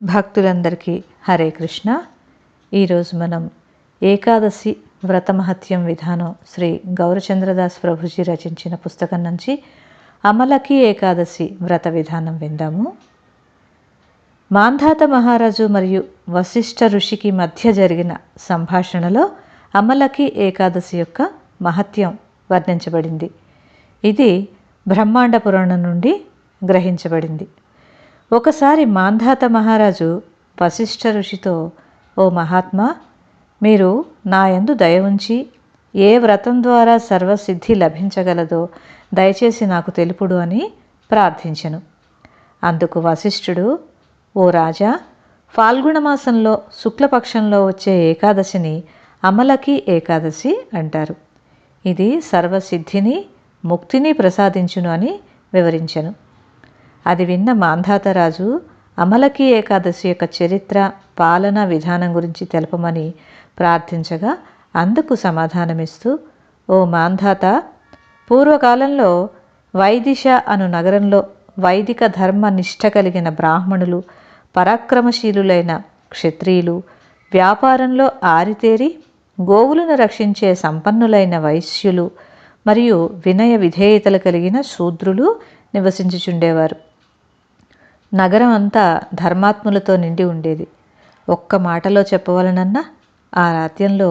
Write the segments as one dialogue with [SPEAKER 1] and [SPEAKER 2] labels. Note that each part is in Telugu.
[SPEAKER 1] భక్తులందరికీ హరే కృష్ణ. ఈరోజు మనం ఏకాదశి వ్రతమహత్యం విధానం శ్రీ గౌరచంద్రదాస్ ప్రభుజీ రచించిన పుస్తకం నుంచి అమలకి ఏకాదశి వ్రత విధానం విందాము. మాంధాత మహారాజు మరియు వశిష్ఠ ఋషికి మధ్య జరిగిన సంభాషణలో అమలకి ఏకాదశి యొక్క మహత్యం వర్ణించబడింది. ఇది బ్రహ్మాండ పురాణం నుండి గ్రహించబడింది. ఒకసారి మాంధాత మహారాజు వశిష్ఠ ఋషితో, ఓ మహాత్మా, మీరు నా యందు దయ ఉంచి ఏ వ్రతం ద్వారా సర్వసిద్ధి లభించగలదో దయచేసి నాకు తెలుపుడు అని ప్రార్థించెను. అందుకు వశిష్ఠుడు, ఓ రాజా, ఫాల్గుణ మాసంలో శుక్లపక్షంలో వచ్చే ఏకాదశిని అమలకి ఏకాదశి అంటారు. ఇది సర్వసిద్ధిని ముక్తిని ప్రసాదించును అని వివరించెను. అది విన్న మాంధాతరాజు అమలకి ఏకాదశి యొక్క చరిత్ర, పాలన విధానం గురించి తెలపమని ప్రార్థించగా అందుకు సమాధానమిస్తూ, ఓ మాంధాత, పూర్వకాలంలో వైదిష అను నగరంలో వైదిక ధర్మ నిష్ఠ కలిగిన బ్రాహ్మణులు, పరాక్రమశీలులైన క్షత్రియులు, వ్యాపారంలో ఆరితేరి గోవులను రక్షించే సంపన్నులైన వైశ్యులు మరియు వినయ విధేయతలు కలిగిన శూద్రులు నివసించుచుండేవారు. నగరం అంతా ధర్మాత్ములతో నిండి ఉండేది. ఒక్క మాటలో చెప్పవలనన్నా ఆ రాజ్యంలో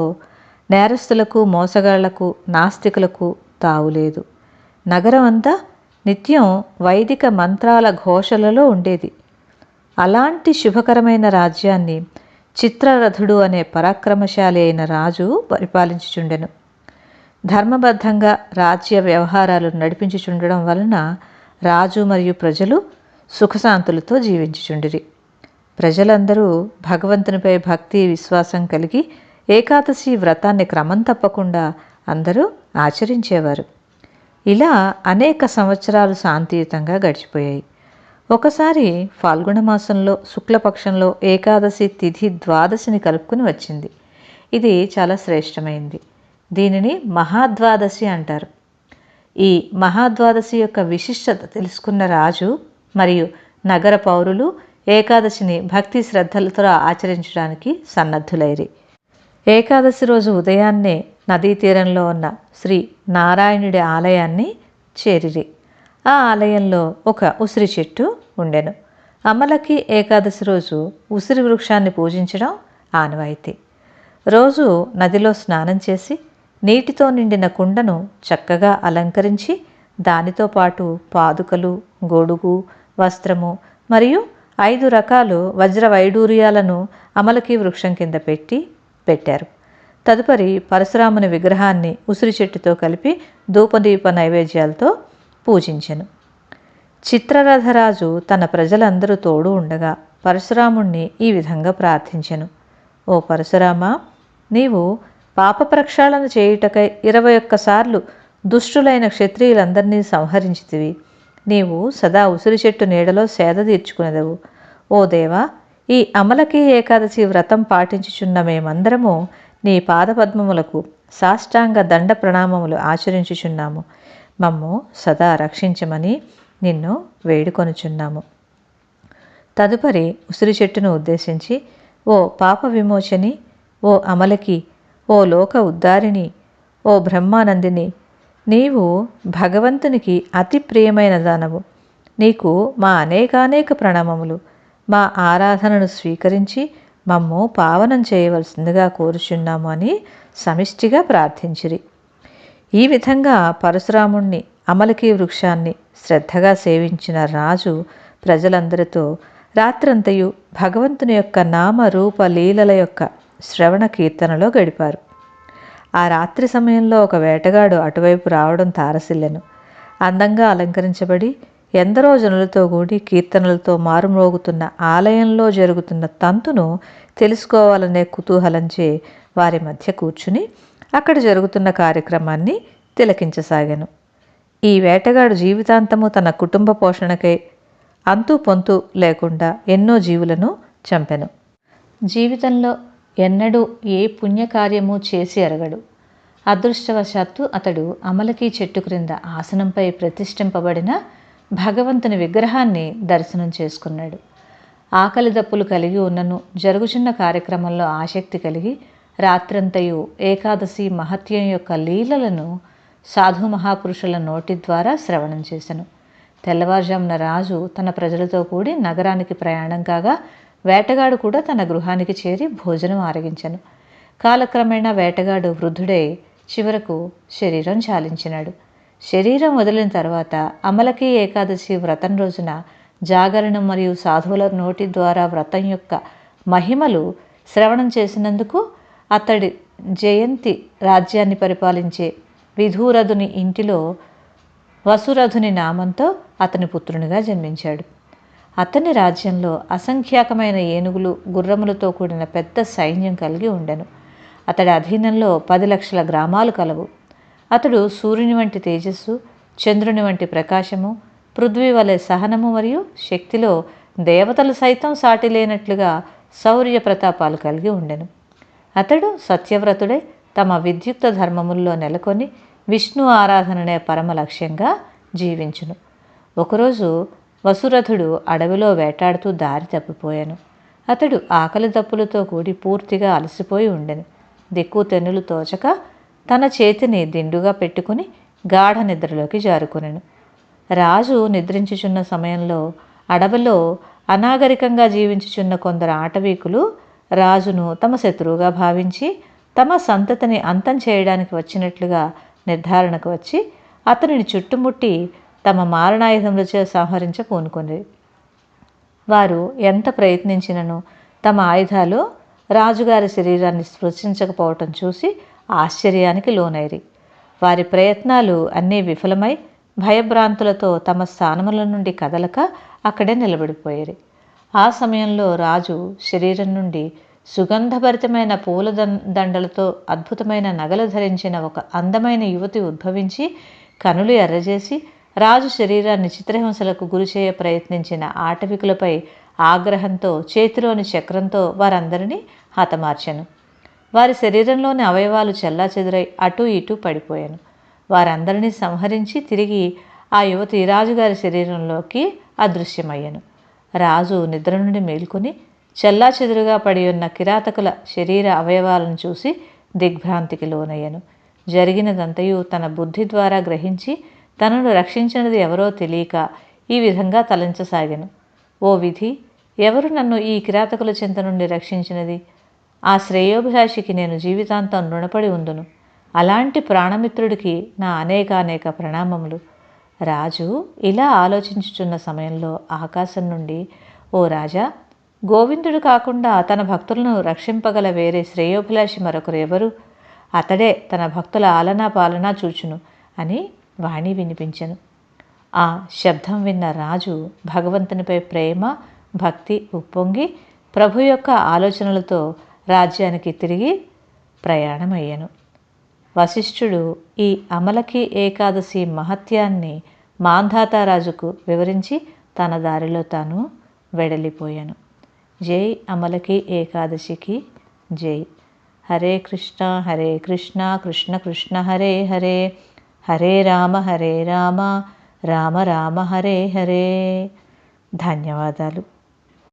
[SPEAKER 1] నేరస్తులకు, మోసగాళ్లకు, నాస్తికులకు తావులేదు. నగరం అంతా నిత్యం వైదిక మంత్రాల ఘోషలలో ఉండేది. అలాంటి శుభకరమైన రాజ్యాన్ని చిత్రరథుడు అనే పరాక్రమశాలి అయిన రాజు పరిపాలించుచుండెను. ధర్మబద్ధంగా రాజ్య వ్యవహారాలు నడిపించుచుండడం వలన రాజు మరియు ప్రజలు సుఖశాంతులతో జీవించుచుండిరి. ప్రజలందరూ భగవంతునిపై భక్తి విశ్వాసం కలిగి ఏకాదశి వ్రతాన్ని క్రమం తప్పకుండా అందరూ ఆచరించేవారు. ఇలా అనేక సంవత్సరాలు శాంతియుతంగా గడిచిపోయాయి. ఒకసారి ఫాల్గుణ మాసంలో శుక్లపక్షంలో ఏకాదశి తిథి ద్వాదశిని కలుపుకుని వచ్చింది. ఇది చాలా శ్రేష్టమైంది. దీనిని మహాద్వాదశి అంటారు. ఈ మహాద్వాదశి యొక్క విశిష్టత తెలుసుకున్న రాజు మరియు నగర పౌరులు ఏకాదశిని భక్తి శ్రద్ధలతో ఆచరించడానికి సన్నద్ధులైరి. ఏకాదశి రోజు ఉదయాన్నే నదీ తీరంలో ఉన్న శ్రీ నారాయణుడి ఆలయాన్ని చేరిరి. ఆ ఆలయంలో ఒక ఉసిరి చెట్టు ఉండెను. అమలకి ఏకాదశి రోజు ఉసిరి వృక్షాన్ని పూజించడం ఆనవాయితీ. రోజు నదిలో స్నానం చేసి నీటితో నిండిన కుండను చక్కగా అలంకరించి దానితో పాటు పాదుకలు, గొడుగు, వస్త్రము మరియు 5 రకాలు వజ్ర వైడూర్యాలను అమలకి వృక్షం కింద పెట్టారు. తదుపరి పరశురాముని విగ్రహాన్ని ఉసిరి చెట్టుతో కలిపి ధూపదీప నైవేద్యాలతో పూజించెను. చిత్రరథరాజు తన ప్రజలందరూ తోడు ఉండగా పరశురాముణ్ణి ఈ విధంగా ప్రార్థించెను. ఓ పరశురామా, నీవు పాప ప్రక్షాళన చేయుటకై 21 సార్లు దుష్టులైన క్షత్రియులందరినీ సంహరించితివి. నీవు సదా ఉసిరి చెట్టు నీడలో సేద తీర్చుకునేదవు. ఓ దేవా, ఈ అమలకి ఏకాదశి వ్రతం పాటించుచున్న మేమందరము నీ పాదపద్మములకు సాష్టాంగ దండ ప్రణామములు ఆచరించుచున్నాము. మమ్ము సదా రక్షించమని నిన్ను వేడుకొనుచున్నాము. తదుపరి ఉసిరి చెట్టును ఉద్దేశించి, ఓ పాప విమోచని, ఓ అమలకి, ఓ లోక ఉద్ధారిణి, ఓ బ్రహ్మానందిని, నీవు భగవంతునికి అతి ప్రియమైన దానవు. నీకు మా అనేకానేక ప్రణామములు. మా ఆరాధనను స్వీకరించి మమ్ము పావనం చేయవలసిందిగా కోరుచున్నాము అని సమిష్టిగా ప్రార్థించిరి. ఈ విధంగా పరశురాముణ్ణి, అమలకి వృక్షాన్ని శ్రద్ధగా సేవించిన రాజు ప్రజలందరితో రాత్రంతయు భగవంతుని యొక్క నామ రూప లీలల యొక్క శ్రవణ కీర్తనలో గడిపారు. ఆ రాత్రి సమయంలో ఒక వేటగాడు అటువైపు రావడం తారసిల్లెను. అందంగా అలంకరించబడి ఎందరో జనులతో కూడి కీర్తనలతో మారుమ్రోగుతున్న ఆలయంలో జరుగుతున్న తంతును తెలుసుకోవాలనే కుతూహలంచే వారి మధ్య కూర్చుని అక్కడ జరుగుతున్న కార్యక్రమాన్ని తిలకించసాగాను. ఈ వేటగాడు జీవితాంతము తన కుటుంబ పోషణకై అంతు పొంతు లేకుండా ఎన్నో జీవులను చంపెను. జీవితంలో ఎన్నడూ ఏ పుణ్యకార్యము చేసి ఎరగడు. అదృష్టవశాత్తు అతడు అమలకి చెట్టు క్రింద ఆసనంపై ప్రతిష్ఠింపబడిన భగవంతుని విగ్రహాన్ని దర్శనం చేసుకున్నాడు. ఆకలి దప్పులు కలిగి ఉన్నను జరుగుచున్న కార్యక్రమంలో ఆసక్తి కలిగి రాత్రంతయు ఏకాదశి మహత్యం యొక్క లీలలను సాధు మహాపురుషుల నోటి ద్వారా శ్రవణం చేశను. తెల్లవారుజామున రాజు తన ప్రజలతో కూడి నగరానికి ప్రయాణం కాగా వేటగాడు కూడా తన గృహానికి చేరి భోజనం ఆరగించెను. కాలక్రమేణా వేటగాడు వృద్ధుడై చివరకు శరీరం చాలించినాడు. శరీరం వదిలిన తర్వాత అమలకి ఏకాదశి వ్రతం రోజున జాగరణం మరియు సాధువుల నోటి ద్వారా వ్రతం యొక్క మహిమలు శ్రవణం చేసినందుకు అతడి జయంతి రాజ్యాన్ని పరిపాలించే విధూరథుని ఇంటిలో వసురథుని నామంతో అతని పుత్రునిగా జన్మించాడు. అతని రాజ్యంలో అసంఖ్యాకమైన ఏనుగులు గుర్రములతో కూడిన పెద్ద సైన్యం కలిగి ఉండెను. అతడి అధీనంలో 10 లక్షల గ్రామాలు కలవు. అతడు సూర్యుని వంటి తేజస్సు, చంద్రుని వంటి ప్రకాశము, పృథ్వీ వలె సహనము మరియు శక్తిలో దేవతలు సైతం సాటి లేనట్లుగా శౌర్య ప్రతాపాలు కలిగి ఉండెను. అతడు సత్యవ్రతుడై తమ విద్యుక్త ధర్మముల్లో నెలకొని విష్ణు ఆరాధననే పరమ లక్ష్యంగా జీవించును. ఒకరోజు వసురథుడు అడవిలో వేటాడుతూ దారి తప్పిపోయాను. అతడు ఆకలి దప్పులతో కూడి పూర్తిగా అలసిపోయి ఉండెను. దిక్కు తెన్నులు తోచక తన చేతిని దిండుగా పెట్టుకుని గాఢ నిద్రలోకి జారుకొనెను. రాజు నిద్రించుచున్న సమయంలో అడవిలో అనాగరికంగా జీవించుచున్న కొందరు ఆటవీకులు రాజును తమ శత్రువుగా భావించి తమ సంతతిని అంతం చేయడానికి వచ్చినట్లుగా నిర్ధారణకు వచ్చి అతనిని చుట్టుముట్టి తమ మారణాయుధములచే సంహరించ పూనుకొనిరి. వారు ఎంత ప్రయత్నించినను తమ ఆయుధాలు రాజుగారి శరీరాన్ని స్పృశించకపోవటం చూసి ఆశ్చర్యానికి లోనైరి. వారి ప్రయత్నాలు అన్నీ విఫలమై భయభ్రాంతులతో తమ స్థానముల నుండి కదలక అక్కడే నిలబడిపోయేరి. ఆ సమయంలో రాజు శరీరం నుండి సుగంధభరితమైన పూల దండలతో అద్భుతమైన నగలు ధరించిన ఒక అందమైన యువతి ఉద్భవించి కనులు ఎర్రజేసి రాజు శరీరాన్ని చిత్రహింసలకు గురిచేయ ప్రయత్నించిన ఆటవికులపై ఆగ్రహంతో చేతిలోని చక్రంతో వారందరినీ హతమార్చెను. వారి శరీరంలోని అవయవాలు చెల్లాచెదురై అటూ ఇటూ పడిపోయాను. వారందరినీ సంహరించి తిరిగి ఆ యువతి రాజుగారి శరీరంలోకి అదృశ్యమయ్యను. రాజు నిద్ర నుండి మేల్కొని చెల్లాచెదురుగా పడి ఉన్న కిరాతకుల శరీర అవయవాలను చూసి దిగ్భ్రాంతికి లోనయ్యను. జరిగినదంతయు తన బుద్ధి ద్వారా గ్రహించి తనను రక్షించినది ఎవరో తెలియక ఈ విధంగా తలంచసాగాను. ఓ విధి, ఎవరు నన్ను ఈ కిరాతకుల చింత నుండి రక్షించినది? ఆ శ్రేయోభిలాషికి నేను జీవితాంతం రుణపడి ఉందును. అలాంటి ప్రాణమిత్రుడికి నా అనేకానేక ప్రణామములు. రాజు ఇలా ఆలోచించుచున్న సమయంలో ఆకాశం నుండి, ఓ రాజా, గోవిందుడు కాకుండా తన భక్తులను రక్షింపగల వేరే శ్రేయోభిలాషి మరొకరు ఎవరు? అతడే తన భక్తుల ఆలనా పాలనా చూచును అని వాణి వినిపించెను. ఆ శబ్దం విన్న రాజు భగవంతునిపై ప్రేమ భక్తి ఉప్పొంగి ప్రభు యొక్క ఆలోచనలతో రాజ్యానికి తిరిగి ప్రయాణమయ్యను. వశిష్ఠుడు ఈ అమలకి ఏకాదశి మహత్యాన్ని మాంధాతారాజుకు వివరించి తన దారిలో తాను వెడలిపోయాను. జై అమలకి ఏకాదశికి జై. హరే కృష్ణ కృష్ణ కృష్ణ హరే హరే, హరే రామ రామ రామ హరే హరే. ధన్యవాదాలు.